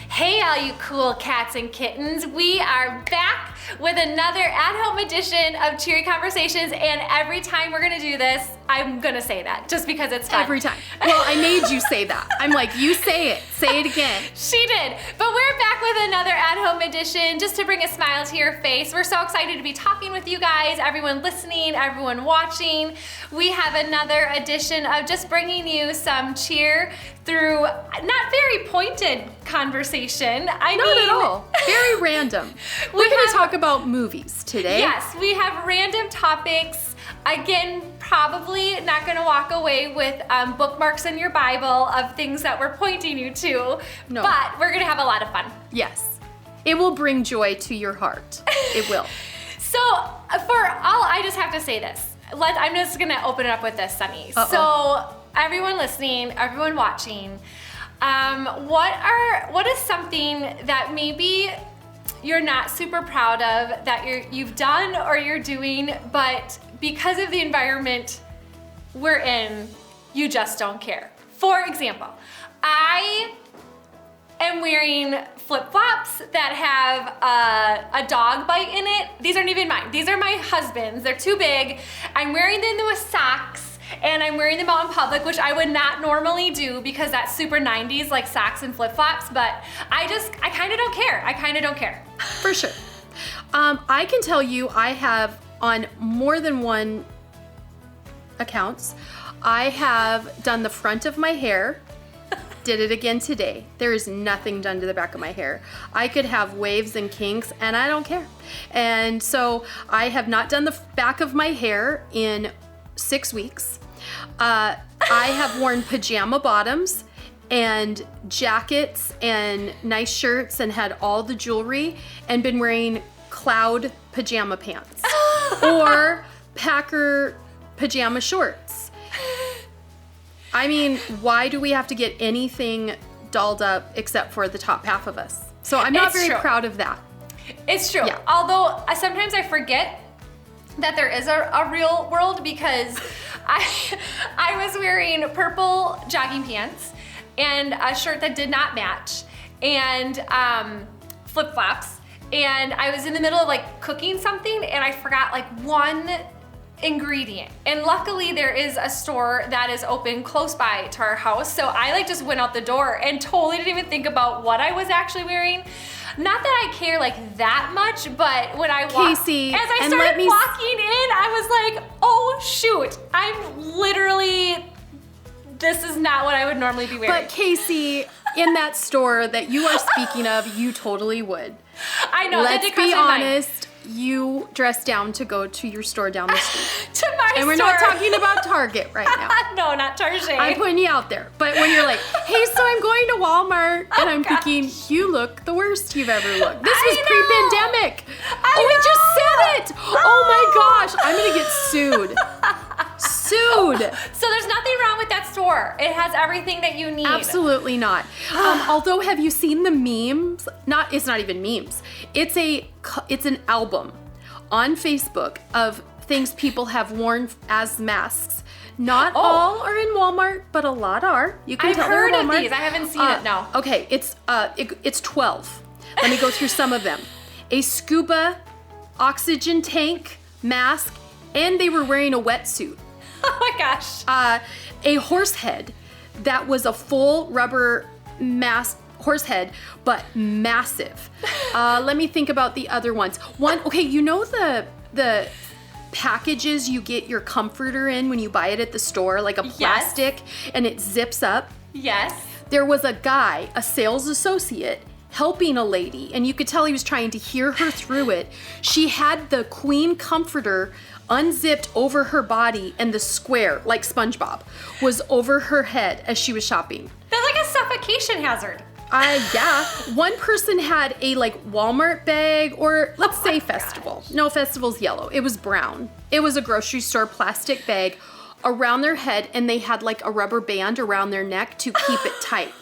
Hey all you cool cats and kittens, we are back with another at-home edition of Cheery Conversations, and every time we're gonna do this, I'm gonna say that just because it's fun. Every time. Well, I made you say that. I'm like, you say it again. She did, but we're back with another at-home edition just to bring a smile to your face. We're so excited to be talking with you guys, everyone listening, everyone watching. We have another edition of just bringing you some cheer through not very pointed conversation. Not at all. Very random. We're going to talk about movies today. Yes, we have random topics. Again, probably not going to walk away with bookmarks in your Bible of things that we're pointing you to. No. But we're going to have a lot of fun. Yes. It will bring joy to your heart. It will. So, I just have to say this. I'm just going to open it up with this, Sonny. Uh-oh. So, everyone listening, everyone watching, what is something that maybe you're not super proud of that you've done or you're doing, but because of the environment we're in, you just don't care? For example, I am wearing flip-flops that have a dog bite in it. These aren't even mine. These are my husband's. They're too big. I'm wearing them with socks, and I'm wearing them out in public, which I would not normally do because that's super 90s, like socks and flip-flops, but I kind of don't care. I kind of don't care. For sure. I can tell you I have on more than one accounts, I have done the front of my hair. Did it again today. There is nothing done to the back of my hair. I could have waves and kinks and I don't care. And so I have not done the back of my hair in 6 weeks. I have worn pajama bottoms and jackets and nice shirts and had all the jewelry and been wearing cloud pajama pants or Packer pajama shorts. I mean, why do we have to get anything dolled up except for the top half of us? So I'm not very proud of that. It's true. Yeah. Although sometimes I forget that there is a real world because I was wearing purple jogging pants and a shirt that did not match and flip-flops, and I was in the middle of like cooking something and I forgot like one ingredient, and luckily there is a store that is open close by to our house, so I just went out the door and totally didn't even think about what I was actually wearing. Not that I care like that much, but when I walked, Casey, as I started walking in, I was like, oh shoot, this is not what I would normally be wearing. But Casey, in that store that you are speaking of, you totally would. I know. Let's be honest. You dress down to go to your store down the street. To my store. And we're not talking about Target right now. No, not Target. I'm putting you out there. But when you're like, hey, so I'm going to Walmart, and I'm thinking, you look the worst you've ever looked. This was pre-pandemic. We just said it. Oh my gosh, I'm going to get sued. So there's nothing wrong with that store. It has everything that you need. Absolutely not. Although, have you seen the memes? It's not even memes. It's an album on Facebook of things people have worn as masks. Not all are in Walmart, but a lot are. You can tell they're in Walmart. I've heard of these. I haven't seen it, no. Okay, it's 12. Let me go through some of them. A scuba oxygen tank mask, and they were wearing a wetsuit. Oh my gosh. A horse head that was a full rubber mask horse head, but massive. Let me think about the other ones. Okay, you know the packages you get your comforter in when you buy it at the store, like a plastic, and it zips up? Yes. There was a guy, a sales associate, helping a lady, and you could tell he was trying to hear her through it. She had the queen comforter unzipped over her body, and the square, like SpongeBob, was over her head as she was shopping. That's like a suffocation hazard. Yeah. One person had a Walmart bag, or let's say Festival. Gosh. No, Festival's yellow. It was brown. It was a grocery store plastic bag around their head, and they had a rubber band around their neck to keep it tight.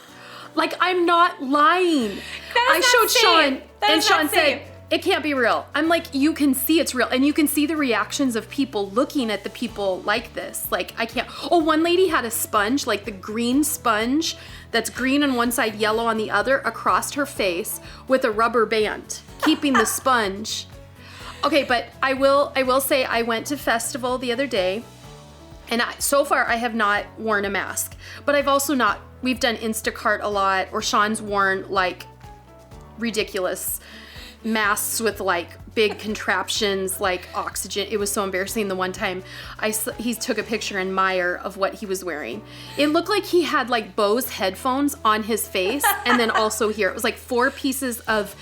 I'm not lying. I showed Sean, and Sean said, it can't be real. I'm like, you can see it's real. And you can see the reactions of people looking at the people like this. Like, I can't. Oh, one lady had a sponge, like the green sponge that's green on one side, yellow on the other, across her face with a rubber band, keeping the sponge. Okay, but I will say I went to festival the other day, and so far I have not worn a mask. But I've also not, we've done Instacart a lot, or Sean's worn like ridiculous masks with like big contraptions like oxygen. It was so embarrassing. The one time he took a picture in Meijer of what he was wearing. It looked like he had like Bose headphones on his face and then also here. It was like 4 pieces of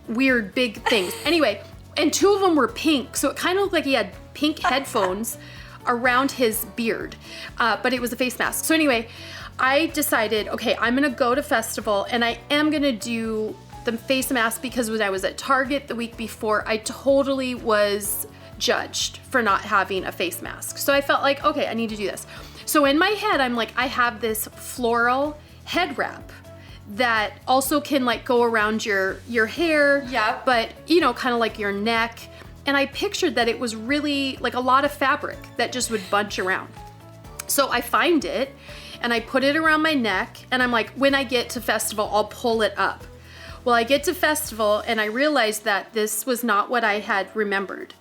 weird big things. Anyway, and 2 of them were pink, so it kind of looked like he had pink headphones around his beard, but it was a face mask. So anyway, I decided, okay, I'm gonna go to festival and I am gonna do the face mask because when I was at Target the week before, I totally was judged for not having a face mask. So I felt like, okay, I need to do this. So in my head, I'm like, I have this floral head wrap that also can like go around your hair, Yep. but you know, kind of like your neck. And I pictured that it was really like a lot of fabric that just would bunch around. So I find it and I put it around my neck and I'm like, when I get to festival, I'll pull it up. Well, I get to festival and I realized that this was not what I had remembered.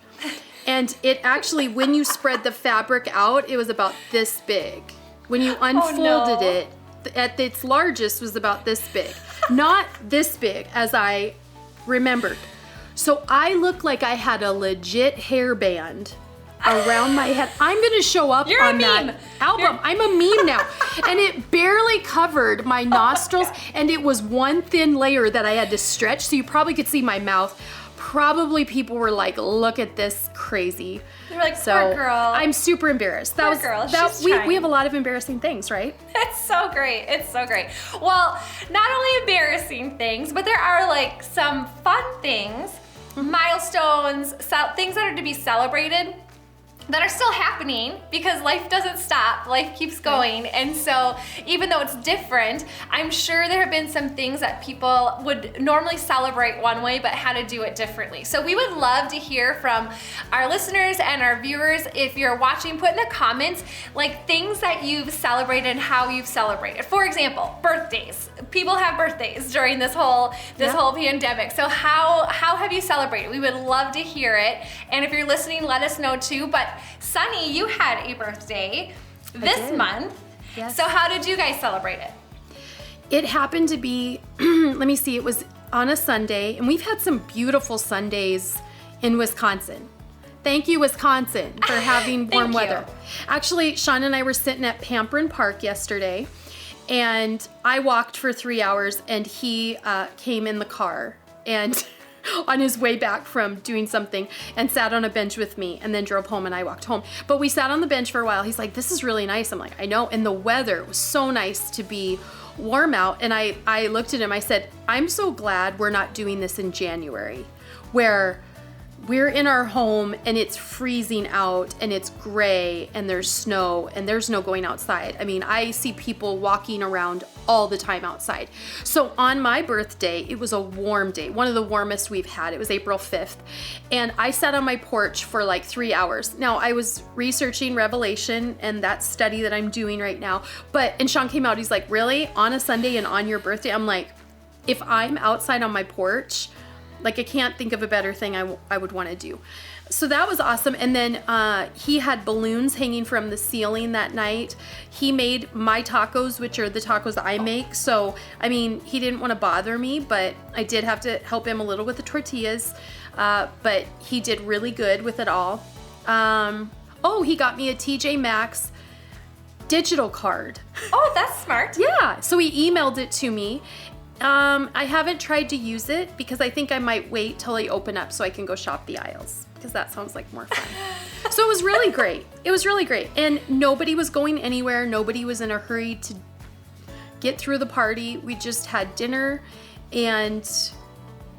And it actually, when you spread the fabric out, it was about this big. When you unfolded it, at its largest was about this big. Not this big as I remembered. So I looked like I had a legit hairband around my head. I'm gonna show up You're on a that meme. album. I'm a meme now. And it barely covered my nostrils, and it was one thin layer that I had to stretch, so you probably could see my mouth. Probably people were like, look at this crazy. They're like, So poor girl. I'm super embarrassed. Poor girl, she's we trying. have a lot of embarrassing things, right? It's so great. It's so great. Well, not only embarrassing things, but there are like some fun things, milestones, things that are to be celebrated that are still happening because life doesn't stop, life keeps going. And so even though it's different, I'm sure there have been some things that people would normally celebrate one way but had to do it differently. So we would love to hear from our listeners and our viewers. If you're watching, put in the comments like things that you've celebrated and how you've celebrated. For example, birthdays. People have birthdays during this whole pandemic. So how have you celebrated? We would love to hear it. And if you're listening, let us know too. But Sonny, you had a birthday this month. Yes. So how did you guys celebrate it? It happened to be, let me see, it was on a Sunday, and we've had some beautiful Sundays in Wisconsin. Thank you, Wisconsin, for having warm weather. Actually, Sean and I were sitting at Pamperin Park yesterday, and I walked for 3 hours, and he came in the car, and on his way back from doing something, and sat on a bench with me, and then drove home, and I walked home. But we sat on the bench for a while. He's like, this is really nice. I'm like, I know. And the weather was so nice to be warm out. And I looked at him, I said, I'm so glad we're not doing this in January, where we're in our home and it's freezing out and it's gray and there's snow and there's no going outside. I mean, I see people walking around all the time outside. So on my birthday, it was a warm day, one of the warmest we've had. It was April 5th. And I sat on my porch for like 3 hours. Now, I was researching Revelation and that study that I'm doing right now. And Sean came out, he's like, really? On a Sunday and on your birthday? I'm like, if I'm outside on my porch, like I can't think of a better thing I would want to do. So that was awesome. And then he had balloons hanging from the ceiling that night. He made my tacos, which are the tacos I make. So, I mean, he didn't want to bother me, but I did have to help him a little with the tortillas. But he did really good with it all. He got me a TJ Maxx digital card. Oh, that's smart. Yeah, so he emailed it to me. I haven't tried to use it because I think I might wait till I open up so I can go shop the aisles because that sounds like more fun. So it was really great. It was really great. And nobody was going anywhere. Nobody was in a hurry to get through the party. We just had dinner and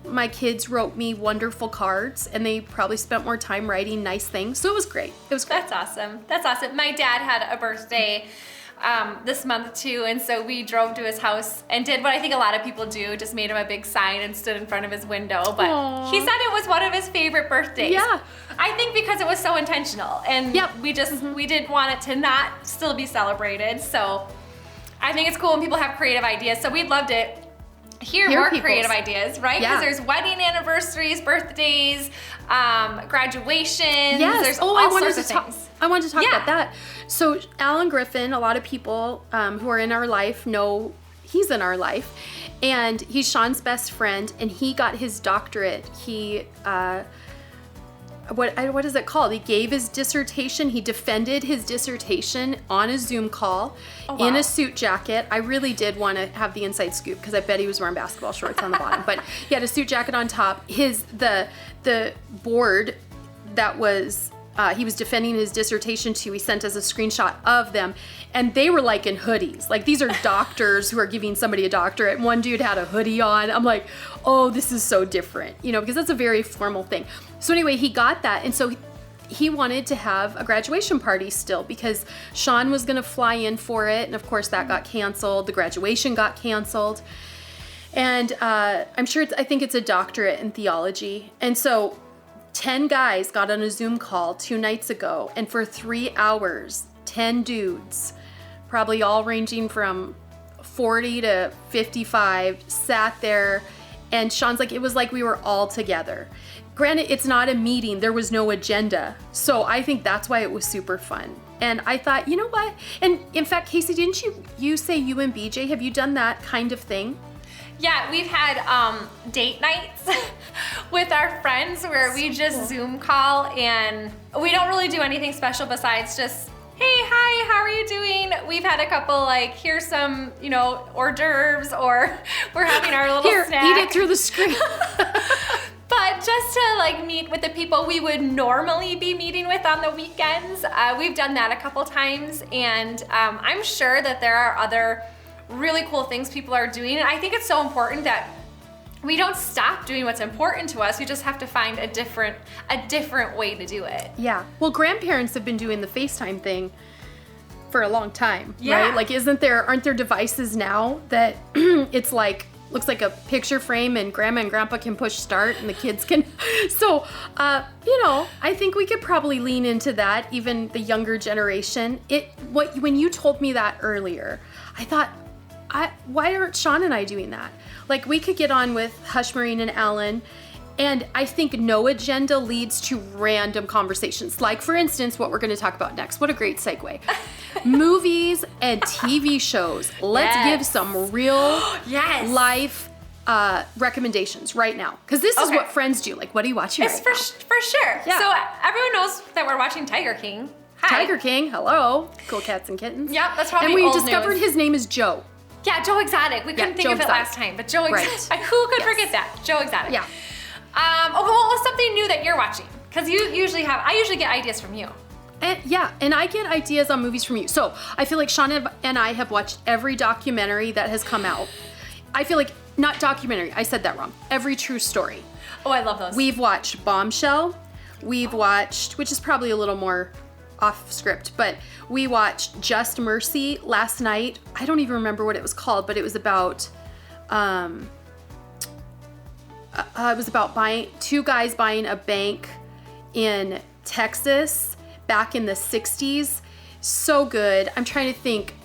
my kids wrote me wonderful cards and they probably spent more time writing nice things. So it was great. It was great. That's awesome. That's awesome. My dad had a birthday this month too, and so we drove to his house and did what I think a lot of people do, just made him a big sign and stood in front of his window. But Aww. he said it was one of his favorite birthdays. Yeah. I think because it was so intentional, and Yep. we didn't want it to not still be celebrated. So I think it's cool when people have creative ideas. So we'd love to hear more people's creative ideas, right? Because Yeah. there's wedding anniversaries, birthdays, graduations. Yes. There's I all wanted sorts to of things. I wanted to talk Yeah. about that. So Alan Griffin, a lot of people who are in our life know he's in our life, and he's Sean's best friend, and he got his doctorate. He what is it called? He gave his dissertation. He defended his dissertation on a Zoom call in a suit jacket. I really did want to have the inside scoop because I bet he was wearing basketball shorts on the bottom, but he had a suit jacket on top. The board that was he was defending his dissertation to, he sent us a screenshot of them, and they were like in hoodies. Like, these are doctors who are giving somebody a doctorate. One dude had a hoodie on. I'm like, oh, this is so different, because that's a very formal thing. So anyway, he got that, and so he wanted to have a graduation party still because Sean was gonna fly in for it, and of course that got canceled. The graduation got canceled, and I'm sure I think it's a doctorate in theology, and so 10 guys got on a Zoom call 2 nights ago, and for 3 hours, 10 dudes, probably all ranging from 40 to 55, sat there, and Sean's like, it was like we were all together. Granted, it's not a meeting, there was no agenda, so I think that's why it was super fun. And I thought, you know what? And in fact, Casey, didn't you say you and BJ, have you done that kind of thing? Yeah, we've had date nights with our friends where we just Zoom call, and we don't really do anything special besides just, hey, hi, how are you doing? We've had a couple, like, here's some, hors d'oeuvres, or we're having our little Here, snack. eat it through the screen. But just to meet with the people we would normally be meeting with on the weekends, we've done that a couple times, and I'm sure that there are other really cool things people are doing. And I think it's so important that we don't stop doing what's important to us. We just have to find a different way to do it. Yeah. Well, grandparents have been doing the FaceTime thing for a long time, Yeah. right? Like, aren't there devices now that it's like, looks like a picture frame, and grandma and grandpa can push start and the kids can. So, I think we could probably lean into that, even the younger generation. When you told me that earlier, I thought, why aren't Sean and I doing that? Like, we could get on with Hush, Marine, and Alan, and I think no agenda leads to random conversations. Like, for instance, what we're going to talk about next. What a great segue. Movies and TV shows. Let's give some real life recommendations right now. Because this is what friends do. Like, what are you watching right now? For sure. Yeah. So everyone knows that we're watching Tiger King. Hi. Tiger King, hello. Cool Cats and Kittens. Yep, that's probably And we old discovered news. his name is Joe. Yeah, Joe Exotic. We couldn't think Joe of it Exotic. last time, but Joe Exotic. Right. Who could forget that? Joe Exotic. Yeah. What's something new that you're watching? Because I usually get ideas from you. And I get ideas on movies from you. So I feel like Sean and I have watched every documentary that has come out. I feel like, not documentary, I said that wrong. Every true story. Oh, I love those. We've watched Bombshell. We've watched, which is probably a little more off script, but we watched Just Mercy last night. I don't even remember what it was called, but it was about, two guys buying a bank in Texas back in the 60s. So good. I'm trying to think.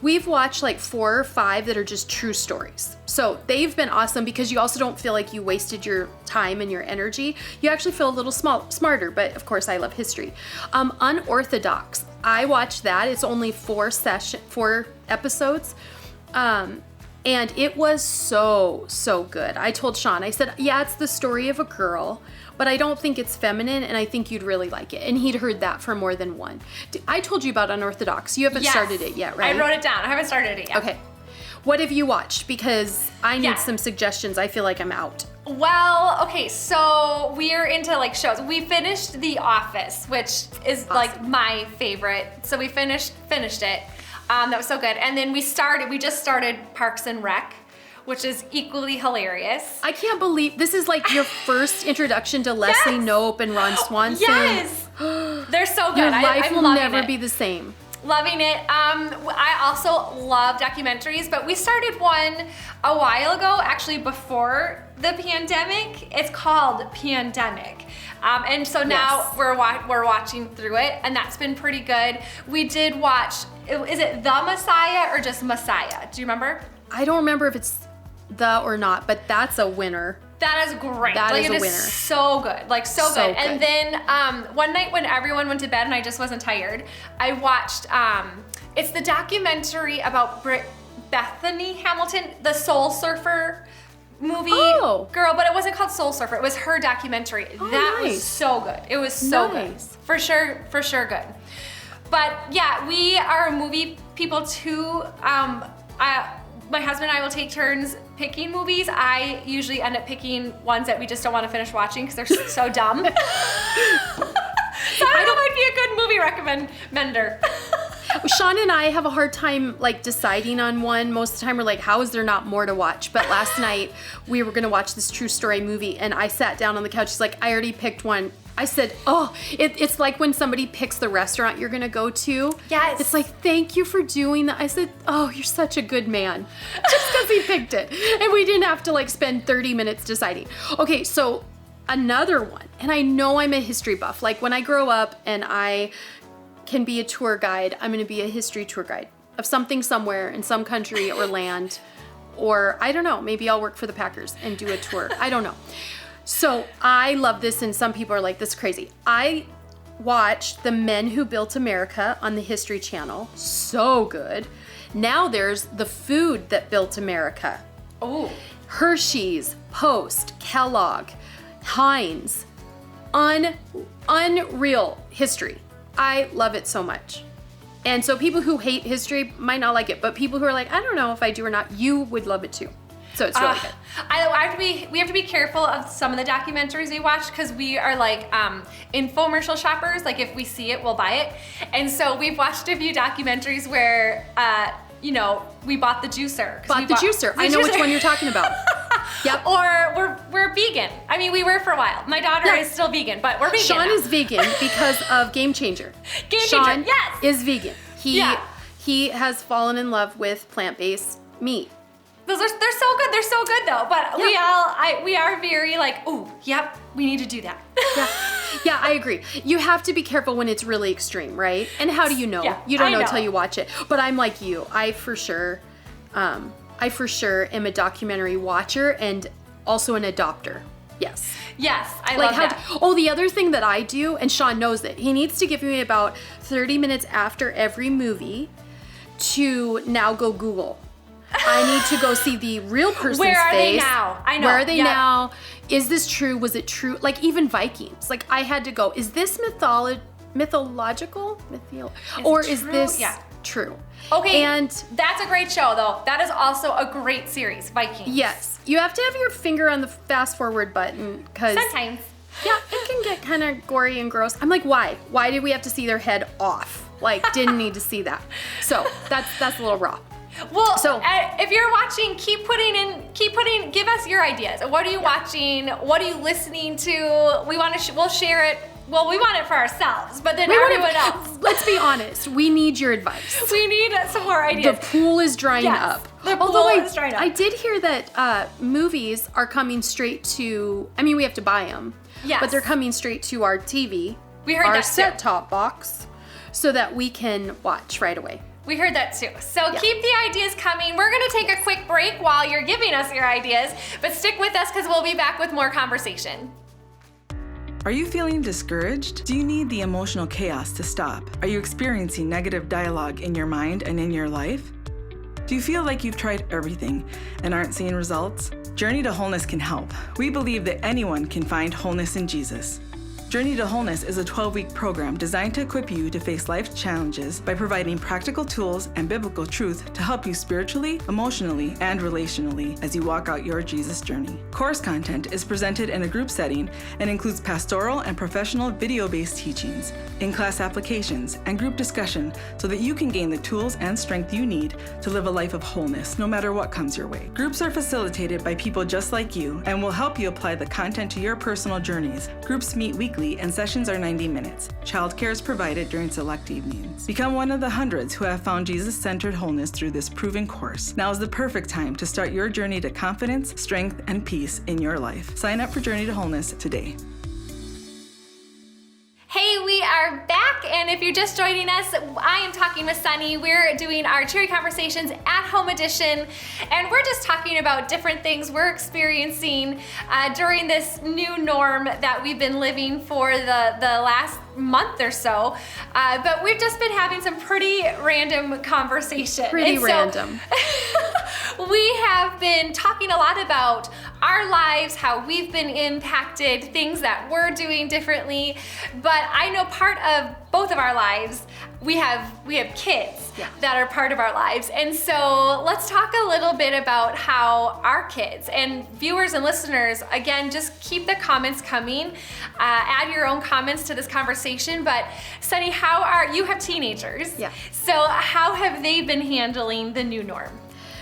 We've watched like 4 or 5 that are just true stories. So they've been awesome because you also don't feel like you wasted your time and your energy. You actually feel a little smarter, but of course I love history. Unorthodox. I watched that. It's only 4 episodes. And it was so good. I told Sean, I said, yeah, it's the story of a girl, but I don't think it's feminine, and I think you'd really like it. And he'd heard that for more than one. I told you about Unorthodox. You haven't started it yet, right? I wrote it down. I haven't started it yet. Okay. What have you watched? Because I need some suggestions. I feel like I'm out. Well, okay, so we're into like shows. We finished The Office, which is like my favorite. So we finished it. That was so good. And then we just started Parks and Rec, which is equally hilarious. I can't believe this is like your first introduction to Leslie Knope and Ron Swanson. Yes! They're so good. Your life I'm will loving never it. be the same. Loving it. I also love documentaries, but we started one a while ago, actually before the pandemic. It's called Pandemic. And so now we're watching through it, and that's been pretty good. We did watch, is it The Messiah or just Messiah? Do you remember? I don't remember if it's the or not, but that's a winner. That is great. That is a winner. So good, like so good. And then one night when everyone went to bed and I just wasn't tired, I watched, it's the documentary about Bethany Hamilton, the Soul Surfer movie girl, but it wasn't called Soul Surfer. It was her documentary. That was so good. It was so good. For sure good. But yeah, we are movie people too. My husband and I will take turns picking movies. I usually end up picking ones that we just don't want to finish watching because they're so dumb. So I might be a good movie recommender. Sean and I have a hard time like deciding on one. Most of the time we're like, how is there not more to watch? But last night we were gonna watch this true story movie and I sat down on the couch. She's like, I already picked one. I said, oh, it's like when somebody picks the restaurant you're gonna go to. Yes. It's like, thank you for doing that. I said, oh, you're such a good man. Just because he picked it. And we didn't have to like spend 30 minutes deciding. Okay, so another one, and I know I'm a history buff. Like when I grow up and I can be a tour guide, I'm gonna be a history tour guide of something somewhere in some country or land, or I don't know, maybe I'll work for the Packers and do a tour. I don't know. So I love this, and some people are like, this is crazy. I watched The Men Who Built America on the History Channel. So good. Now there's The Food That Built America. Oh. Hershey's, Post, Kellogg, Heinz. Unreal history. I love it so much. And so people who hate history might not like it, but people who are like, I don't know if I do or not, you would love it too. So it's really good. We have to be careful of some of the documentaries we watch because we are like infomercial shoppers. Like if we see it, we'll buy it. And so we've watched a few documentaries where, we bought the juicer. I know which one you're talking about. Yep. Or we're vegan. I mean, we were for a while. My daughter is still vegan, but we're vegan Sean now. is vegan because of Game Changer. Sean is vegan. He has fallen in love with plant-based meat. They're so good. They're so good though. But we are very like, oh, yep, we need to do that. Yeah, I agree. You have to be careful when it's really extreme, right? And how do you know? Yeah, you don't know until you watch it. But I'm like you. I for sure am a documentary watcher and also an adopter. Yes. Yes, I love that. The other thing that I do, and Sean knows it, he needs to give me about 30 minutes after every movie to now go Google. I need to go see the real person's face. Where are they now? I know. Where are they now? Is this true? Was it true? Like even Vikings. Like I had to go, is this mythological? Or is this true? Okay, and that's a great show though. That is also a great series, Vikings. Yes. You have to have your finger on the fast forward button because sometimes. Yeah, it can get kind of gory and gross. I'm like, why? Why did we have to see their head off? Like, didn't need to see that. So that's a little raw. Well, so if you're watching, give us your ideas. What are you watching? What are you listening to? We'll share it. Well, we want it for ourselves, but then everyone else. Let's be honest. We need your advice. We need some more ideas. The pool is drying up. The pool is drying up. I did hear that movies are coming straight to, I mean, we have to buy them. Yes. But they're coming straight to our TV. We heard our set-top box, so that we can watch right away. We heard that too. So keep the ideas coming. We're gonna take a quick break while you're giving us your ideas, but stick with us because we'll be back with more conversation. Are you feeling discouraged? Do you need the emotional chaos to stop? Are you experiencing negative dialogue in your mind and in your life? Do you feel like you've tried everything and aren't seeing results? Journey to Wholeness can help. We believe that anyone can find wholeness in Jesus. Journey to Wholeness is a 12-week program designed to equip you to face life's challenges by providing practical tools and biblical truth to help you spiritually, emotionally, and relationally as you walk out your Jesus journey. Course content is presented in a group setting and includes pastoral and professional video-based teachings, in-class applications, and group discussion so that you can gain the tools and strength you need to live a life of wholeness no matter what comes your way. Groups are facilitated by people just like you and will help you apply the content to your personal journeys. Groups meet weekly weekly and sessions are 90 minutes. Childcare is provided during select evenings. Become one of the hundreds who have found Jesus-centered wholeness through this proven course. Now is the perfect time to start your journey to confidence, strength, and peace in your life. Sign up for Journey to Wholeness today. Hey, we are back, and if you're just joining us, I am talking with Sonny. We're doing our Cheery Conversations at Home edition, and we're just talking about different things we're experiencing during this new norm that we've been living for the last month or so. But we've just been having some pretty random conversation. Random. We have been talking a lot about our lives, how we've been impacted, things that we're doing differently. But I know part of both of our lives, we have kids that are part of our lives. And so let's talk a little bit about how our kids, and viewers and listeners, again, just keep the comments coming. Add your own comments to this conversation. But Sonny, you have teenagers. Yeah. So how have they been handling the new norm?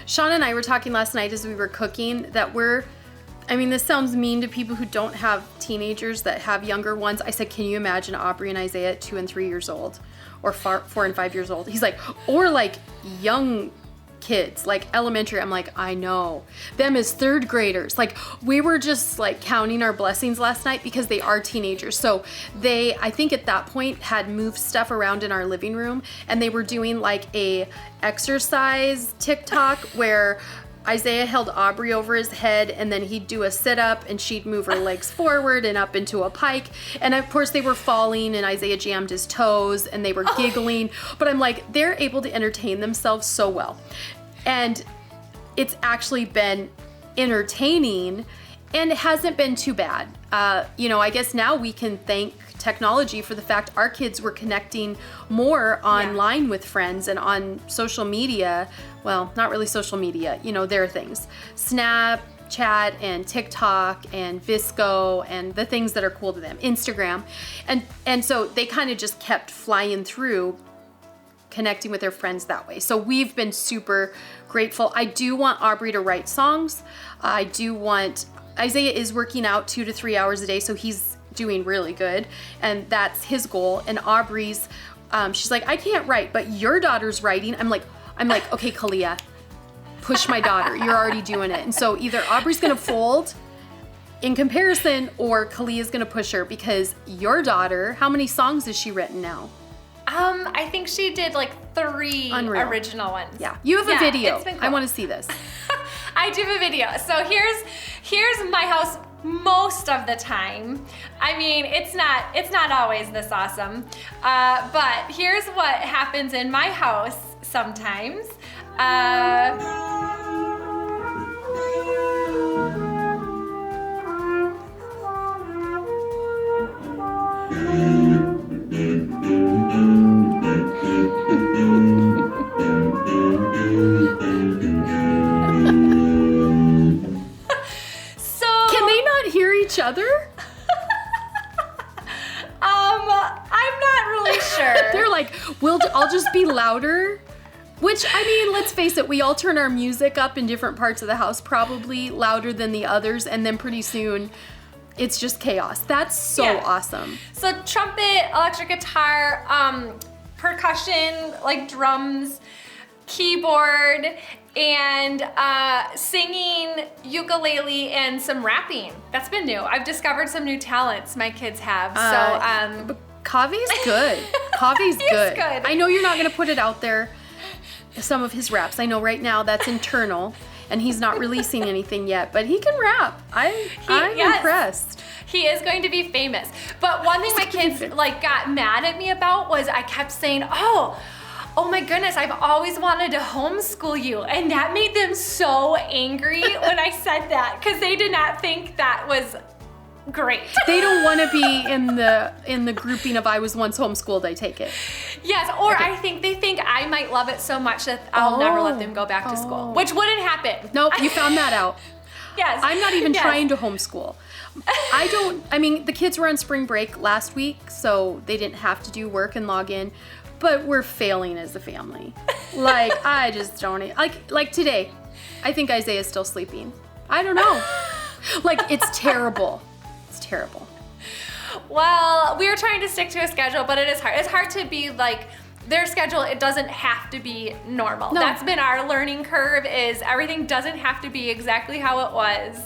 Sean and I were talking last night as we were cooking that this sounds mean to people who don't have teenagers that have younger ones. I said, can you imagine Aubrey and Isaiah at 2 and 3 years old, or 4 and 5 years old? He's like, or like young kids, like elementary. I'm like, I know. Them as third graders. Like, we were just like counting our blessings last night because they are teenagers. So they, I think at that point, had moved stuff around in our living room, and they were doing like a exercise TikTok where Isaiah held Aubrey over his head, and then he'd do a sit-up, and she'd move her legs forward and up into a pike. And of course they were falling, and Isaiah jammed his toes, and they were giggling. But I'm like, they're able to entertain themselves so well. And it's actually been entertaining, and it hasn't been too bad. I guess now we can thank technology for the fact our kids were connecting more online with friends and on social media. Well, not really social media, there are things. Snapchat and TikTok and Visco and the things that are cool to them, Instagram. And so they kind of just kept flying through, connecting with their friends that way. So we've been super grateful. I do want Aubrey to write songs. Isaiah is working out 2 to 3 hours a day, so he's doing really good, and that's his goal. And Aubrey's, she's like, I can't write, but your daughter's writing. I'm like, okay, Kalia, push my daughter. You're already doing it. And so either Aubrey's gonna fold in comparison, or Kalia's gonna push her, because your daughter, how many songs has she written now? I think she did like 3 original ones. Yeah, you have a video. Cool. I want to see this. I do have a video. So here's my house most of the time. It's not always this awesome, but here's what happens in my house sometimes. Each other? I'm not really sure. They're like, I'll just be louder. Which, let's face it, we all turn our music up in different parts of the house, probably louder than the others, and then pretty soon it's just chaos. That's so awesome. So trumpet, electric guitar, percussion, like drums, keyboard, and singing, ukulele, and some rapping. That's been new. I've discovered some new talents my kids have. But Kavi's good. Kavi's good. I know you're not gonna put it out there, some of his raps. I know right now that's internal, and he's not releasing anything yet, but he can rap. I'm impressed. He is going to be famous. But one thing my kids got mad at me about was I kept saying, oh my goodness, I've always wanted to homeschool you. And that made them so angry when I said that, because they did not think that was great. They don't want to be in the grouping of I was once homeschooled, I take it. Yes, or okay. I think they think I might love it so much that I'll never let them go back to school, which wouldn't happen. Nope, you found that out. Yes. I'm not even trying to homeschool. The kids were on spring break last week, so they didn't have to do work and log in. But we're failing as a family. I just don't, like today, I think Isaiah's still sleeping. I don't know. It's terrible. It's terrible. Well, we are trying to stick to a schedule, but it is hard. It's hard to be like, their schedule, it doesn't have to be normal. No. That's been our learning curve, is everything doesn't have to be exactly how it was.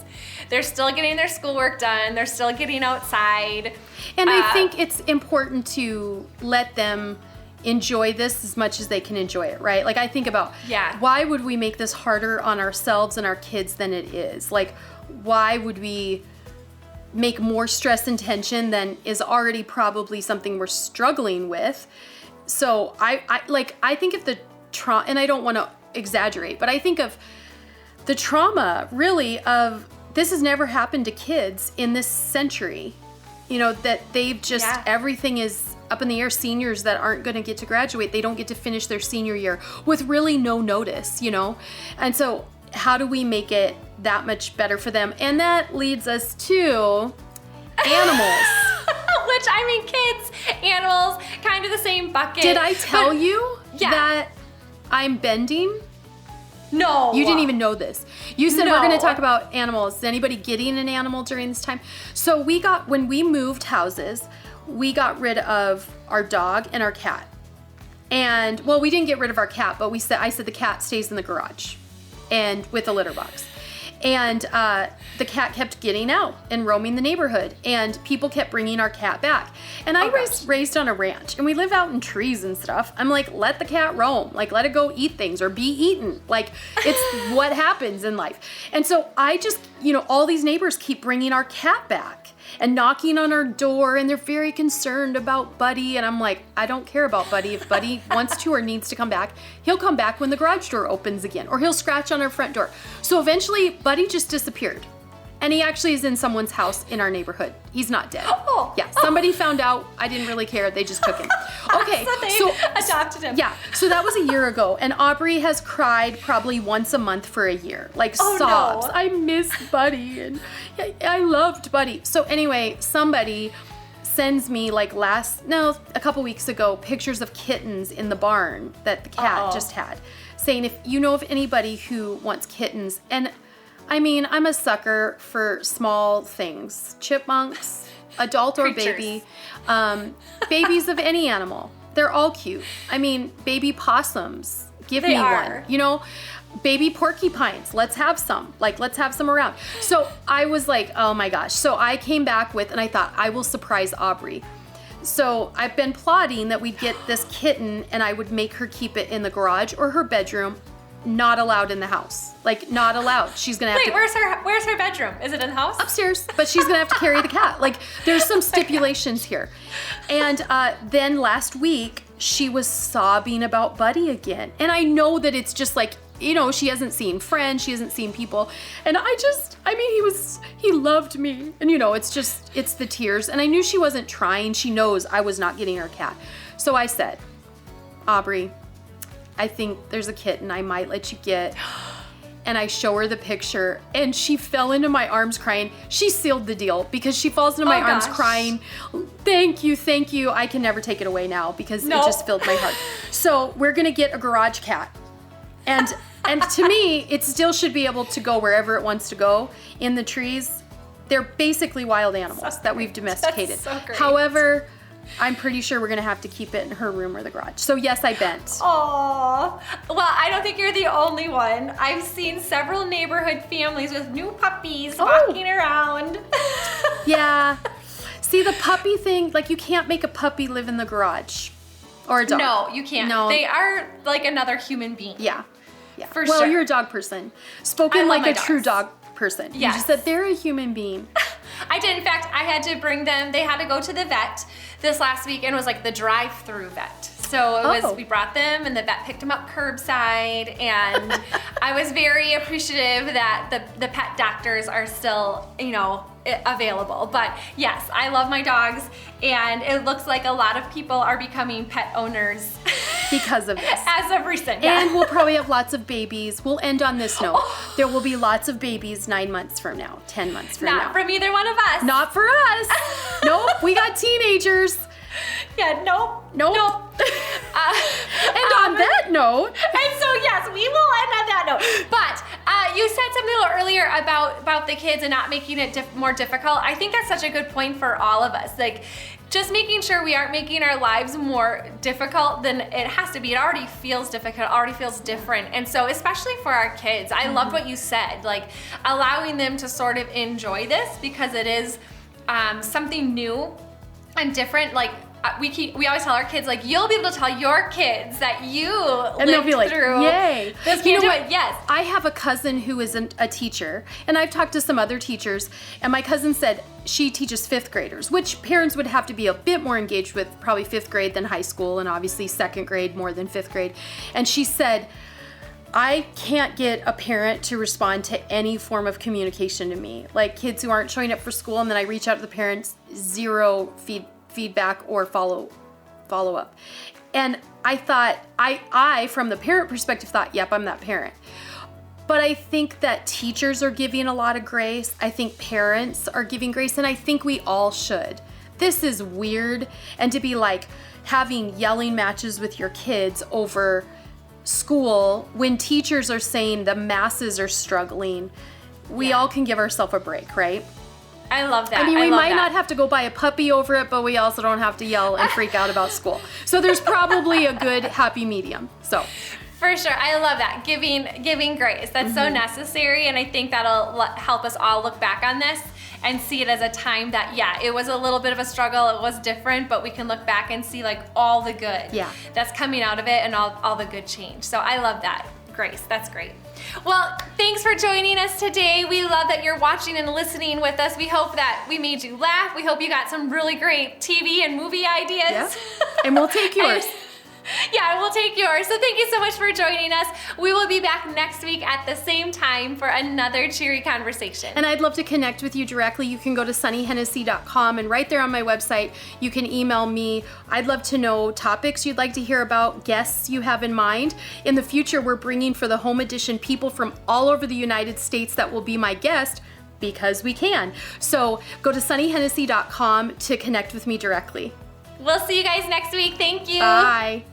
They're still getting their schoolwork done. They're still getting outside. And I think it's important to let them enjoy this as much as they can enjoy it, right? Like I think about, why would we make this harder on ourselves and our kids than it is? Like, why would we make more stress and tension than is already probably something we're struggling with? So I think of the trauma, and I don't want to exaggerate, but I think of the trauma really of this has never happened to kids in this century. You know, that they've just, everything is up in the air. Seniors that aren't going to get to graduate, they don't get to finish their senior year with really no notice, you know? And so how do we make it that much better for them? And that leads us to animals. Which, I mean, kids, animals, kind of the same bucket. Did I tell you that I'm bending? No. You didn't even know this. You said we're going to talk about animals. Is anybody getting an animal during this time? So when we moved houses, we got rid of our dog and our cat. And, well, we didn't get rid of our cat, but I said the cat stays in the garage and with a litter box. And the cat kept getting out and roaming the neighborhood, and people kept bringing our cat back. And I was raised on a ranch, and we live out in trees and stuff. I'm like, let the cat roam, like let it go eat things or be eaten. Like it's what happens in life. And so I just, all these neighbors keep bringing our cat back and knocking on our door, and they're very concerned about Buddy. And I'm like, I don't care about Buddy. If Buddy wants to or needs to come back, he'll come back when the garage door opens again, or he'll scratch on our front door. So eventually Buddy just disappeared. And he actually is in someone's house in our neighborhood. He's not dead. Oh. Yeah, somebody found out. I didn't really care. They just took him. Okay. So they adopted him. Yeah, so that was a year ago. And Aubrey has cried probably once a month for a year. Like sobs. No. I miss Buddy and I loved Buddy. So anyway, somebody sends me a couple weeks ago, pictures of kittens in the barn that the cat just had, saying if you know of anybody who wants kittens. And I mean, I'm a sucker for small things. Chipmunks, adult or baby. Babies of any animal. They're all cute. I mean, baby possums. Give me one. Baby porcupines. Let's have some. Let's have some around. So I was like, oh my gosh. So I came back and I thought, I will surprise Aubrey. So I've been plotting that we'd get this kitten and I would make her keep it in the garage or her bedroom. Not allowed in the house. Not allowed. She's gonna have to. Where's her bedroom? Is it in the house? Upstairs, but she's gonna have to carry the cat. There's some stipulations here. And then last week, she was sobbing about Buddy again. And I know that it's just she hasn't seen friends, she hasn't seen people. And he loved me. And it's the tears. And I knew she wasn't trying. She knows I was not getting her cat. So I said, Aubrey, I think there's a kitten I might let you get. And I show her the picture and she fell into my arms crying. She sealed the deal because she falls into my arms crying. Thank you. I can never take it away now because it just filled my heart. So we're gonna get a garage cat. And to me, it still should be able to go wherever it wants to go in the trees. They're basically wild animals that we've domesticated. That's so great. However, I'm pretty sure we're gonna have to keep it in her room or the garage. So yes, I bent. Aww. Well, I don't think you're the only one. I've seen several neighborhood families with new puppies walking around. Yeah. See, the puppy thing, you can't make a puppy live in the garage or a dog. No, you can't. No. They are like another human being. Yeah. For sure. sure. You're a dog person. Spoken like a true dog person. Yes. You just said they're a human being. I did. In fact, I had to bring them. They had to go to the vet this last week, and it was the drive-through vet. So we brought them, and the vet picked them up curbside, and I was very appreciative that the pet doctors are still, available. But yes, I love my dogs, and it looks like a lot of people are becoming pet owners because of this. As of recent, And we'll probably have lots of babies. We'll end on this note. There will be lots of babies 9 months from now, 10 months from now. Not from either one of us. Not for us. Nope, we got teenagers. Yeah, nope. And on that note. And so, yes, we will end on that note. But Yeah, you said something a little earlier about the kids and not making it more difficult. I think that's such a good point for all of us. Like, just making sure we aren't making our lives more difficult than it has to be. It already feels difficult, it already feels different. And so, especially for our kids, I loved what you said, like allowing them to sort of enjoy this because it is something new and different. Like, we always tell our kids, like, you'll be able to tell your kids that you And they'll be like, through yay. this. You know what? It. Yes. I have a cousin who is a teacher, and I've talked to some other teachers, and my cousin said she teaches 5th graders, which parents would have to be a bit more engaged with, probably 5th grade than high school, and obviously 2nd grade more than 5th grade. And she said, I can't get a parent to respond to any form of communication to me. Like, kids who aren't showing up for school, and then I reach out to the parents, zero feedback or follow up. And I thought, I from the parent perspective thought, yep, I'm that parent. But I think that teachers are giving a lot of grace. I think parents are giving grace, and I think we all should. This is weird. And to be like having yelling matches with your kids over school when teachers are saying the masses are struggling, we all can give ourselves a break, right? I love that. I mean, we might not have to go buy a puppy over it, but we also don't have to yell and freak out about school. So there's probably a good happy medium. So for sure, I love that, giving grace. That's so necessary, and I think that'll help us all look back on this and see it as a time that, yeah, it was a little bit of a struggle, it was different, but we can look back and see like all the good that's coming out of it and all the good change. So I love that. Grace, that's great. Well, thanks for joining us today. We love that you're watching and listening with us. We hope that we made you laugh. We hope you got some really great TV and movie ideas. Yeah. And we'll take yours. Yeah, we'll take yours. So thank you so much for joining us. We will be back next week at the same time for another cheery conversation. And I'd love to connect with you directly. You can go to sunnyhennessy.com, and right there on my website, you can email me. I'd love to know topics you'd like to hear about, guests you have in mind. In the future, we're bringing for the home edition people from all over the United States that will be my guest because we can. So go to sunnyhennessy.com to connect with me directly. We'll see you guys next week. Thank you. Bye.